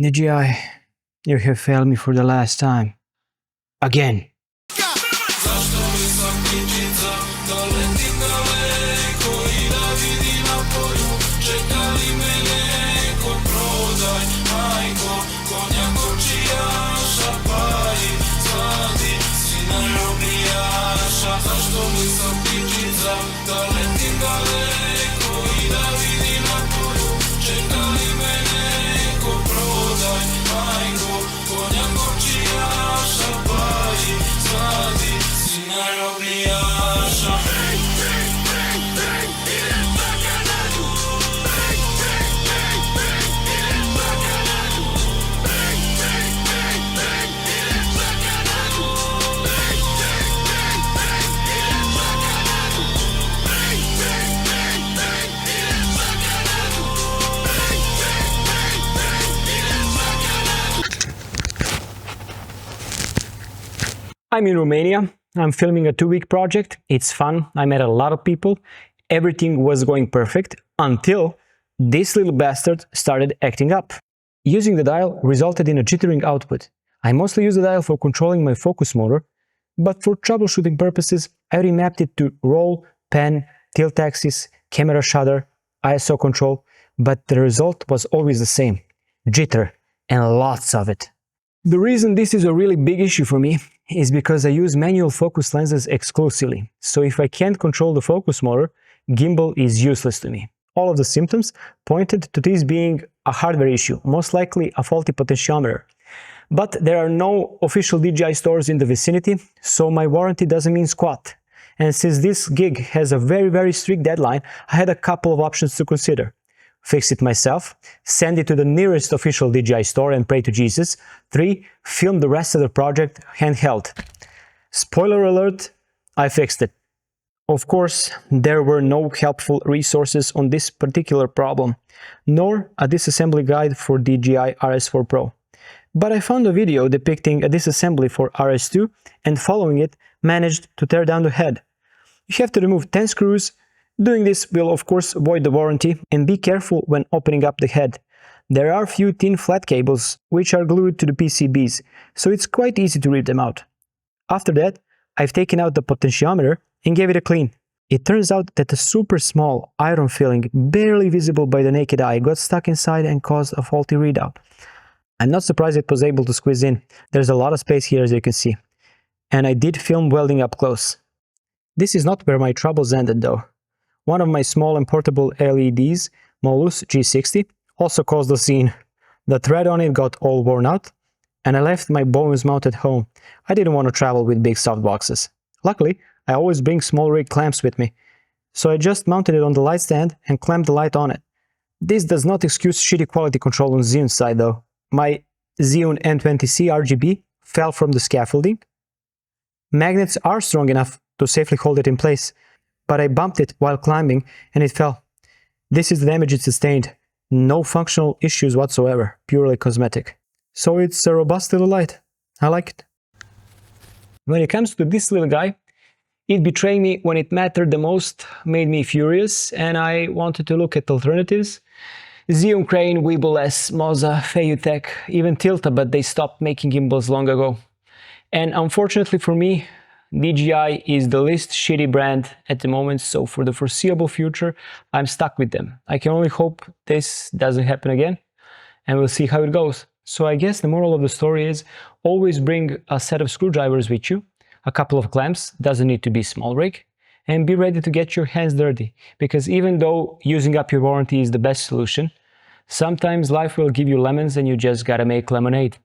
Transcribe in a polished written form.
DJI, you have failed me for the last time. Again. I'm in Romania. I'm filming a 2-week project. It's fun. I met a lot of people. Everything was going perfect until this little bastard started acting up. Using the dial resulted in a jittering output. I mostly use the dial for controlling my focus motor, but for troubleshooting purposes, I remapped it to roll, pan, tilt axis, camera shutter, ISO control, but the result was always the same: jitter, and lots of it. The reason this is a really big issue for me is because I use manual focus lenses exclusively, so if I can't control the focus motor, gimbal is useless to me. All of the symptoms pointed to this being a hardware issue, most likely a faulty potentiometer. But there are no official DJI stores in the vicinity, so my warranty doesn't mean squat. And since this gig has a very strict deadline, I had a couple of options to consider. Fix it myself, send it to the nearest official DJI store and pray to Jesus. 3. Film the rest of the project handheld. Spoiler alert, I fixed it. Of course, there were no helpful resources on this particular problem, nor a disassembly guide for DJI RS4 Pro. But I found a video depicting a disassembly for RS2 and following it managed to tear down the head. You have to remove 10 screws. Doing this will of course void the warranty, and be careful when opening up the head. There are few thin flat cables which are glued to the PCBs, so it's quite easy to rip them out. After that, I've taken out the potentiometer and gave it a clean. It turns out that a super small iron filling, barely visible by the naked eye, got stuck inside and caused a faulty readout. I'm not surprised it was able to squeeze in. There's a lot of space here, as you can see. And I did film welding up close. This is not where my troubles ended though. One of my small and portable LEDs, Molus G60, also caused a scene. The thread on it got all worn out, and I left my Bowens mount at home. I didn't want to travel with big soft boxes. Luckily, I always bring small rig clamps with me, so I just mounted it on the light stand and clamped the light on it. This does not excuse shitty quality control on Xeon's side though. My Xeon M20C RGB fell from the scaffolding. Magnets are strong enough to safely hold it in place, but I bumped it while climbing and it fell. This is the damage it sustained. No functional issues whatsoever, purely cosmetic. So it's a robust little light. I like it. When it comes to this little guy, it betrayed me when it mattered the most, made me furious, and I wanted to look at alternatives. Xeon Crane, Weeble S, Moza, Feiyutech, even Tilta, but they stopped making gimbals long ago. And unfortunately for me, DJI is the least shitty brand at the moment, so for the foreseeable future, I'm stuck with them. I can only hope this doesn't happen again, and we'll see how it goes. So I guess the moral of the story is always bring a set of screwdrivers with you, a couple of clamps, doesn't need to be small rig, and be ready to get your hands dirty, because even though using up your warranty is the best solution, sometimes life will give you lemons and you just gotta make lemonade.